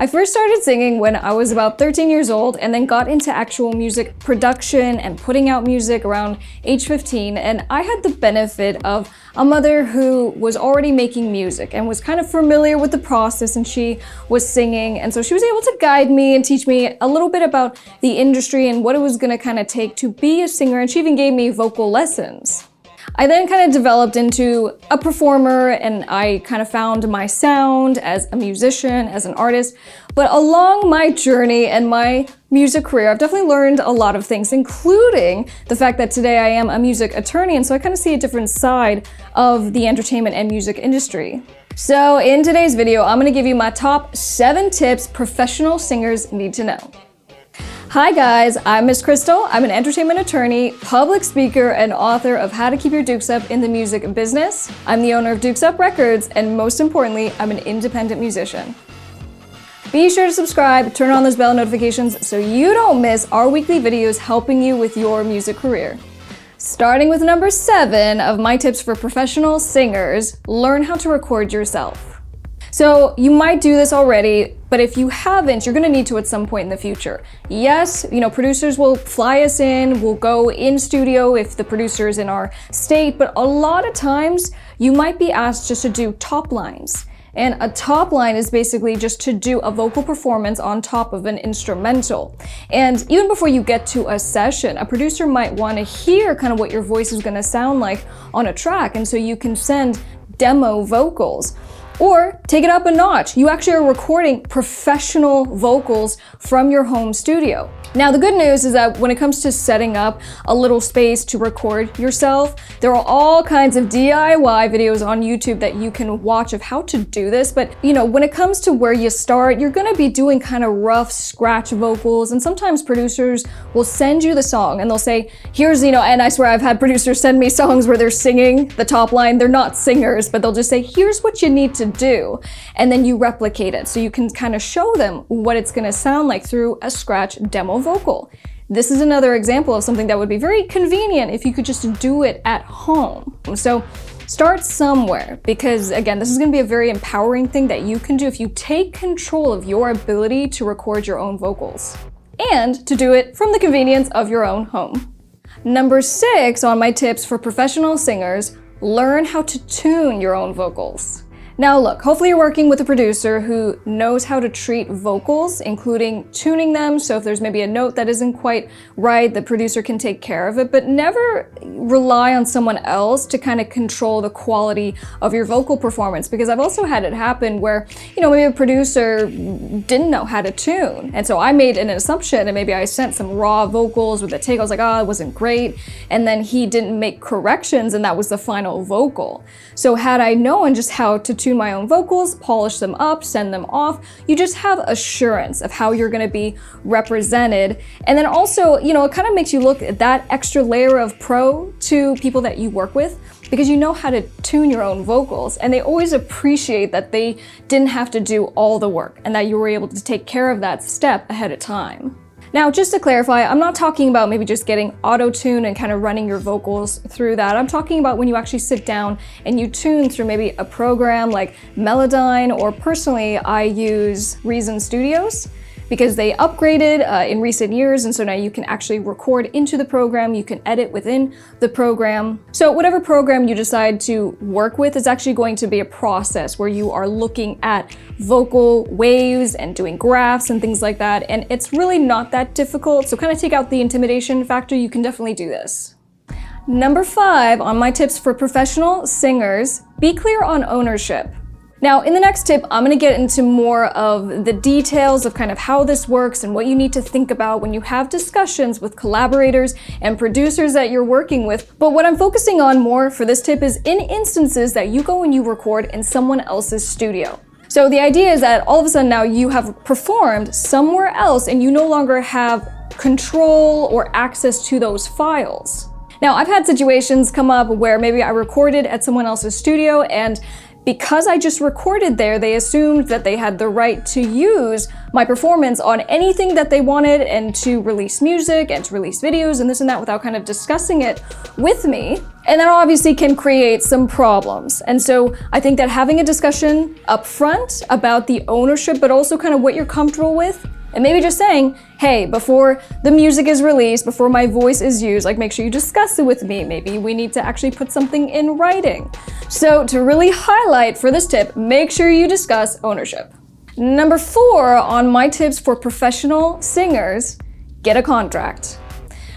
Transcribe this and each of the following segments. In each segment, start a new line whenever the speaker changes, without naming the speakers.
I first started singing when I was about 13 years old and then got into actual music production and putting out music around age 15, and I had the benefit of a mother who was already making music and was kind of familiar with the process, and she was singing, and so she was able to guide me and teach me a little bit about the industry and what it was going to kind of take to be a singer, and she even gave me vocal lessons. I then kind of developed into a performer, and I kind of found my sound as a musician, as an artist. But along my journey and my music career, I've definitely learned a lot of things, including the fact that today I am a music attorney, and so I kind of see a different side of the entertainment and music industry. So in today's video, I'm going to give you my top 7 tips professional singers need to know. Hi guys, I'm Miss Crystal. I'm an entertainment attorney, public speaker, and author of How to Keep Your Dukes Up in the Music Business. I'm the owner of Dukes Up Records, and most importantly, I'm an independent musician. Be sure to subscribe, turn on those bell notifications so you don't miss our weekly videos helping you with your music career. Starting with number 7 of my tips for professional singers, learn how to record yourself. So you might do this already, but if you haven't, you're gonna need to at some point in the future. Yes, producers will fly us in, we'll go in studio if the producer is in our state, but a lot of times you might be asked just to do top lines. And a top line is basically just to do a vocal performance on top of an instrumental. And even before you get to a session, a producer might want to hear kind of what your voice is going to sound like on a track, and so you can send demo vocals. Or take it up a notch. You actually are recording professional vocals from your home studio. Now, the good news is that when it comes to setting up a little space to record yourself, there are all kinds of DIY videos on YouTube that you can watch of how to do this. But, when it comes to where you start, you're gonna be doing kind of rough scratch vocals. And sometimes producers will send you the song and they'll say, here's, and I swear I've had producers send me songs where they're singing the top line. They're not singers, but they'll just say, here's what you need to do. And then you replicate it. So you can kind of show them what it's gonna sound like through a scratch demo vocal. This is another example of something that would be very convenient if you could just do it at home. So start somewhere, because again, this is going to be a very empowering thing that you can do if you take control of your ability to record your own vocals and to do it from the convenience of your own home. Number 6 on my tips for professional singers, learn how to tune your own vocals. Now look, hopefully you're working with a producer who knows how to treat vocals, including tuning them, so if there's maybe a note that isn't quite right, the producer can take care of it, but never rely on someone else to kind of control the quality of your vocal performance, because I've also had it happen where, maybe a producer didn't know how to tune, and so I made an assumption, and maybe I sent some raw vocals with a take, I was like, oh, it wasn't great, and then he didn't make corrections, and that was the final vocal. So had I known just how to tune my own vocals, polish them up, send them off, you just have assurance of how you're going to be represented. And then also, it kind of makes you look at that extra layer of pro to people that you work with, because you know how to tune your own vocals, and they always appreciate that they didn't have to do all the work and that you were able to take care of that step ahead of time. Now, just to clarify, I'm not talking about maybe just getting auto-tune and kind of running your vocals through that. I'm talking about when you actually sit down and you tune through maybe a program like Melodyne, or personally, I use Reason Studios, because they upgraded in recent years, and so now you can actually record into the program, you can edit within the program. So whatever program you decide to work with is actually going to be a process where you are looking at vocal waves and doing graphs and things like that, and it's really not that difficult, so kind of take out the intimidation factor, you can definitely do this. Number 5 on my tips for professional singers, be clear on ownership. Now, in the next tip, I'm going to get into more of the details of kind of how this works and what you need to think about when you have discussions with collaborators and producers that you're working with. But what I'm focusing on more for this tip is in instances that you go and you record in someone else's studio. So the idea is that all of a sudden now you have performed somewhere else and you no longer have control or access to those files. Now, I've had situations come up where maybe I recorded at someone else's studio, and because I just recorded there, they assumed that they had the right to use my performance on anything that they wanted and to release music and to release videos and this and that without kind of discussing it with me. And that obviously can create some problems. And so I think that having a discussion up front about the ownership, but also kind of what you're comfortable with, and maybe just saying, hey, before the music is released, before my voice is used, like make sure you discuss it with me. Maybe we need to actually put something in writing. So to really highlight for this tip, make sure you discuss ownership. Number 4 on my tips for professional singers, get a contract.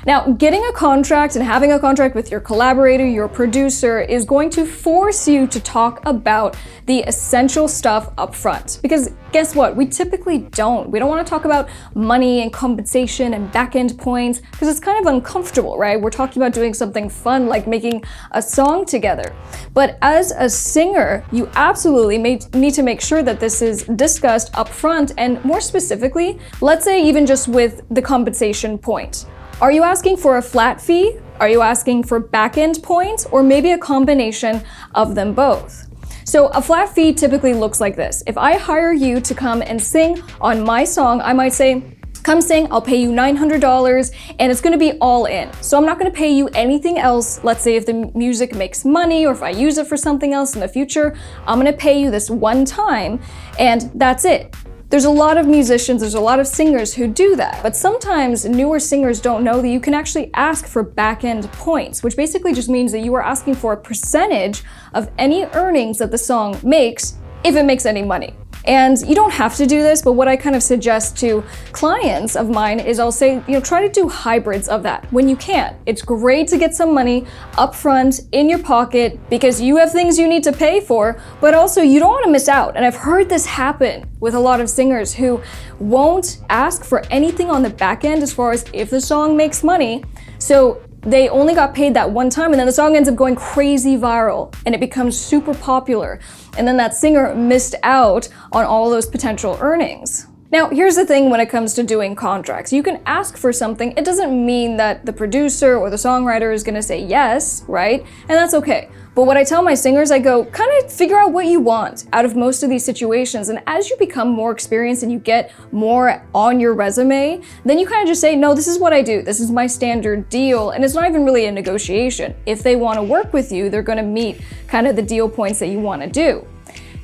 Now, getting a contract and having a contract with your collaborator, your producer, is going to force you to talk about the essential stuff up front. Because guess what? We typically don't. We don't want to talk about money and compensation and back-end points because it's kind of uncomfortable, right? We're talking about doing something fun like making a song together. But as a singer, you absolutely need to make sure that this is discussed up front, and more specifically, let's say even just with the compensation point. Are you asking for a flat fee? Are you asking for back-end points? Or maybe a combination of them both? So a flat fee typically looks like this. If I hire you to come and sing on my song, I might say, come sing, I'll pay you $900 and it's gonna be all in. So I'm not gonna pay you anything else. Let's say if the music makes money or if I use it for something else in the future, I'm gonna pay you this one time and that's it. There's a lot of musicians, there's a lot of singers who do that, but sometimes newer singers don't know that you can actually ask for back-end points, which basically just means that you are asking for a percentage of any earnings that the song makes, if it makes any money. And you don't have to do this, but what I kind of suggest to clients of mine is I'll say, try to do hybrids of that when you can. It's great to get some money up front in your pocket because you have things you need to pay for, but also you don't want to miss out. And I've heard this happen with a lot of singers who won't ask for anything on the back end as far as if the song makes money. So they only got paid that one time and then the song ends up going crazy viral and it becomes super popular. And then that singer missed out on all those potential earnings. Now, here's the thing when it comes to doing contracts. You can ask for something. It doesn't mean that the producer or the songwriter is gonna say yes, right? And that's okay. But what I tell my singers, I go, kind of figure out what you want out of most of these situations. And as you become more experienced and you get more on your resume, then you kind of just say, no, this is what I do. This is my standard deal. And it's not even really a negotiation. If they want to work with you, they're going to meet kind of the deal points that you want to do.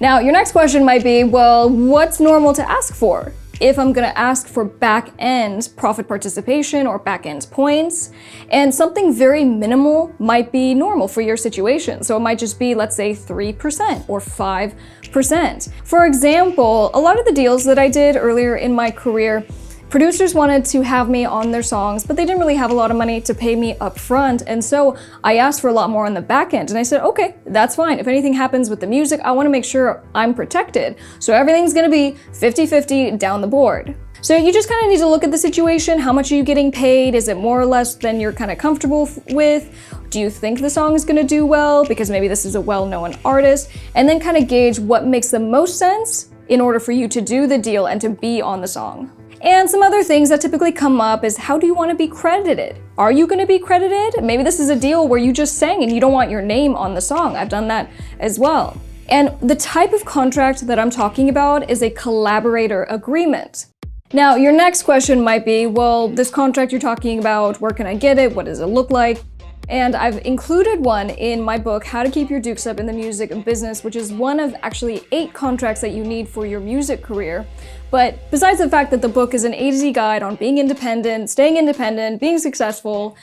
Now, your next question might be, well, what's normal to ask for? If I'm gonna ask for back-end profit participation or back-end points, and something very minimal might be normal for your situation. So it might just be, let's say 3% or 5%. For example, a lot of the deals that I did earlier in my career, producers wanted to have me on their songs, but they didn't really have a lot of money to pay me up front. And so I asked for a lot more on the back end. And I said, okay, that's fine. If anything happens with the music, I want to make sure I'm protected. So everything's going to be 50-50 down the board. So you just kind of need to look at the situation. How much are you getting paid? Is it more or less than you're kind of comfortable with? Do you think the song is going to do well? Because maybe this is a well-known artist. And then kind of gauge what makes the most sense in order for you to do the deal and to be on the song. And some other things that typically come up is, how do you want to be credited? Are you going to be credited? Maybe this is a deal where you just sang and you don't want your name on the song. I've done that as well. And the type of contract that I'm talking about is a collaborator agreement. Now, your next question might be, well, this contract you're talking about, where can I get it? What does it look like? And I've included one in my book, How to Keep Your Dukes Up in the Music Business, which is one of actually 8 contracts that you need for your music career. But besides the fact that the book is an A to Z guide on being independent, staying independent, being successful,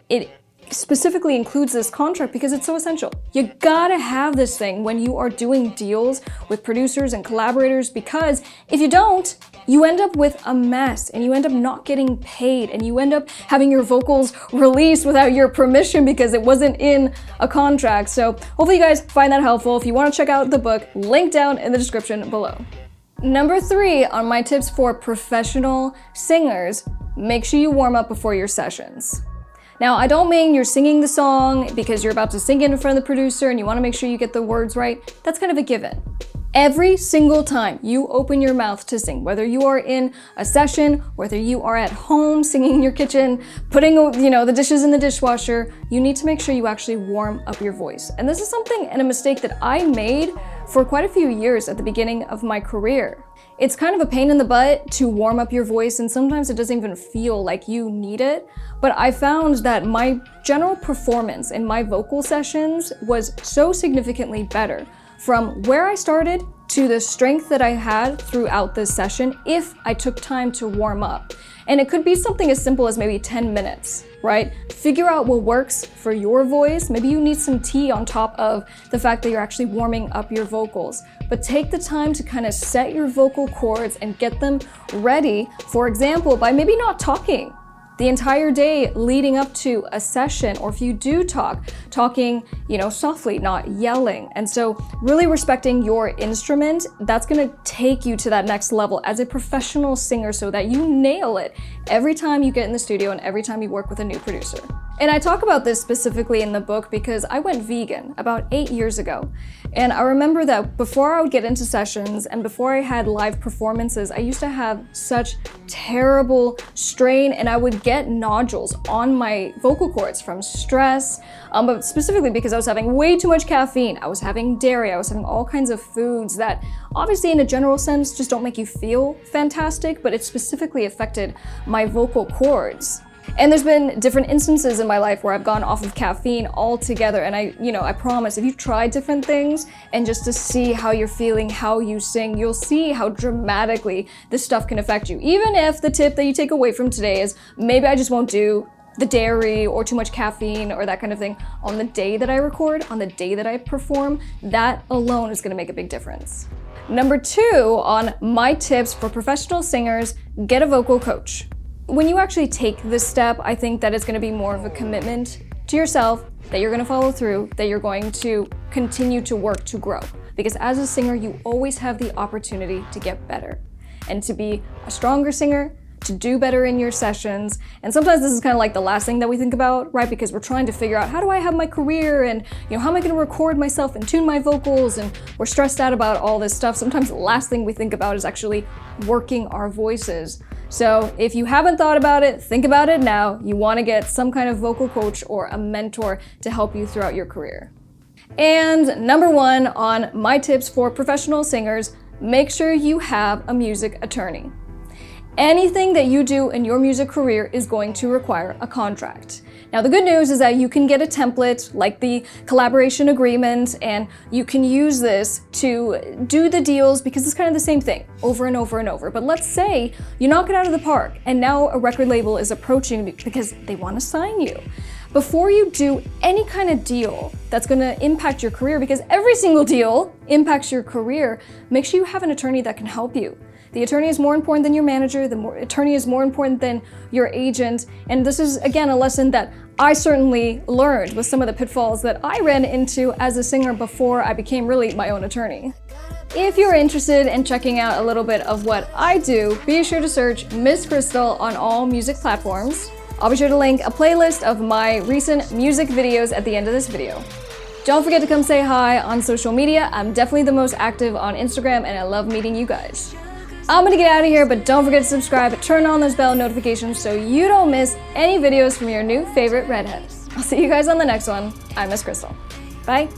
it specifically includes this contract because it's so essential. You gotta have this thing when you are doing deals with producers and collaborators, because if you don't, you end up with a mess and you end up not getting paid and you end up having your vocals released without your permission because it wasn't in a contract. So hopefully you guys find that helpful. If you want to check out the book, link down in the description below. Number 3 on my tips for professional singers, make sure you warm up before your sessions. Now, I don't mean you're singing the song because you're about to sing it in front of the producer and you want to make sure you get the words right. That's kind of a given. Every single time you open your mouth to sing, whether you are in a session, whether you are at home singing in your kitchen, putting the dishes in the dishwasher, you need to make sure you actually warm up your voice. And this is something and a mistake that I made for quite a few years at the beginning of my career. It's kind of a pain in the butt to warm up your voice, and sometimes it doesn't even feel like you need it. But I found that my general performance in my vocal sessions was so significantly better from where I started to the strength that I had throughout this session if I took time to warm up. And it could be something as simple as maybe 10 minutes, right? Figure out what works for your voice. Maybe you need some tea on top of the fact that you're actually warming up your vocals. But take the time to kind of set your vocal cords and get them ready, for example, by maybe not talking the entire day leading up to a session, or if you do talking, softly, not yelling. And so really respecting your instrument, that's gonna take you to that next level as a professional singer so that you nail it every time you get in the studio and every time you work with a new producer. And I talk about this specifically in the book because I went vegan about 8 years ago. And I remember that before I would get into sessions and before I had live performances, I used to have such terrible strain, and I would get nodules on my vocal cords from stress, but specifically because I was having way too much caffeine. I was having dairy, I was having all kinds of foods that obviously in a general sense just don't make you feel fantastic, but it specifically affected my vocal cords. And there's been different instances in my life where I've gone off of caffeine altogether, and I promise if you try different things and just to see how you're feeling, how you sing, you'll see how dramatically this stuff can affect you. Even if the tip that you take away from today is maybe I just won't do the dairy or too much caffeine or that kind of thing on the day that I record, on the day that I perform, that alone is gonna make a big difference. Number 2 on my tips for professional singers, get a vocal coach. When you actually take this step, I think that it's going to be more of a commitment to yourself, that you're going to follow through, that you're going to continue to work to grow. Because as a singer, you always have the opportunity to get better and to be a stronger singer, to do better in your sessions. And sometimes this is kind of like the last thing that we think about, right? Because we're trying to figure out, how do I have my career, and how am I going to record myself and tune my vocals, and we're stressed out about all this stuff. Sometimes the last thing we think about is actually working our voices. So if you haven't thought about it, think about it now. You want to get some kind of vocal coach or a mentor to help you throughout your career. And number 1 on my tips for professional singers, make sure you have a music attorney. Anything that you do in your music career is going to require a contract. Now, the good news is that you can get a template like the collaboration agreement, and you can use this to do the deals because it's kind of the same thing over and over and over. But let's say you knock it out of the park and now a record label is approaching because they want to sign you. Before you do any kind of deal that's going to impact your career, because every single deal impacts your career, make sure you have an attorney that can help you. The attorney is more important than your manager, attorney is more important than your agent, and this is, again, a lesson that I certainly learned with some of the pitfalls that I ran into as a singer before I became really my own attorney. If you're interested in checking out a little bit of what I do, be sure to search Miss Crystal on all music platforms. I'll be sure to link a playlist of my recent music videos at the end of this video. Don't forget to come say hi on social media. I'm definitely the most active on Instagram, and I love meeting you guys. I'm gonna get out of here, but don't forget to subscribe, turn on those bell notifications so you don't miss any videos from your new favorite redhead. I'll see you guys on the next one. I'm Miss Crystal. Bye.